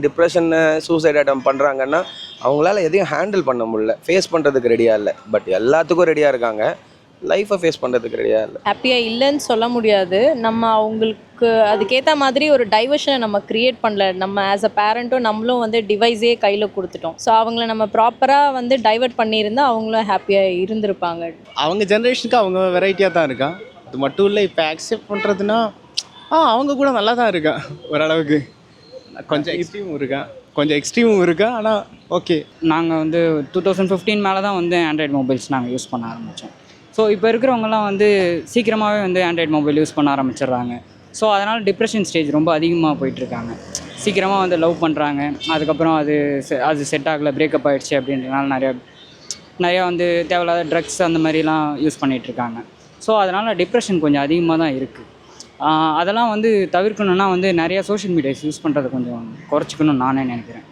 Depression suicide அட்டம் பண்ணுறாங்கன்னா அவங்களால எதையும் ஹேண்டில் பண்ண முடியல, ஃபேஸ் பண்ணுறதுக்கு ரெடியாக இல்லை. பட் எல்லாத்துக்கும் ரெடியாக இருக்காங்க, லைஃப்பை ஃபேஸ் பண்ணுறதுக்கு ரெடியாக இல்லை. ஹாப்பியாக இல்லைன்னு சொல்ல முடியாது. நம்ம அவங்களுக்கு அதுக்கேற்ற மாதிரி ஒரு டைவர்ஷனை நம்ம க்ரியேட் பண்ணல. நம்ம ஆஸ் அ பேரண்ட்டும் நம்மளும் வந்து டிவைஸே கையில் கொடுத்துட்டோம். ஸோ அவங்கள நம்ம ப்ராப்பராக வந்து டைவர்ட் பண்ணியிருந்தால் அவங்களும் ஹாப்பியாக இருந்திருப்பாங்க. அவங்க ஜென்ரேஷனுக்கு அவங்க வெரைட்டியாக தான் இருக்கான். அது மட்டும் இல்லை, இப்போ அக்செப்ட் பண்ணுறதுனா அவங்க கூட நல்லா தான் இருக்கான் ஓரளவுக்கு. கொஞ்சம் எக்ஸ்ட்ரீமும் இருக்கா ஆனால் ஓகே. நாங்கள் வந்து 2015 மேலே தான் வந்து ஆண்ட்ராய்டு மொபைல்ஸ் நாங்கள் யூஸ் பண்ண ஆரம்பித்தோம். ஸோ இப்போ இருக்கிறவங்கலாம் வந்து சீக்கிரமாகவே வந்து ஆண்ட்ராய்டு மொபைல் யூஸ் பண்ண ஆரம்பிச்சிடுறாங்க. ஸோ அதனால் டிப்ரெஷன் ஸ்டேஜ் ரொம்ப அதிகமாக போயிட்டுருக்காங்க. சீக்கிரமாக வந்து லவ் பண்ணுறாங்க, அதுக்கப்புறம் அது செட் ஆகலை, பிரேக்கப் ஆகிடுச்சு அப்படின்றனால நிறையா வந்து தேவையில்லாத ட்ரக்ஸ் அந்த மாதிரிலாம் யூஸ் பண்ணிகிட்ருக்காங்க. ஸோ அதனால் டிப்ரெஷன் கொஞ்சம் அதிகமாக தான் இருக்குது. அதெல்லாம் வந்து தவிர்க்கணுன்னா வந்து நிறையா சோஷியல் மீடியாஸ் யூஸ் பண்ணுறதை கொஞ்சம் குறைச்சிக்கணும்னு நானே நினைக்கிறேன்.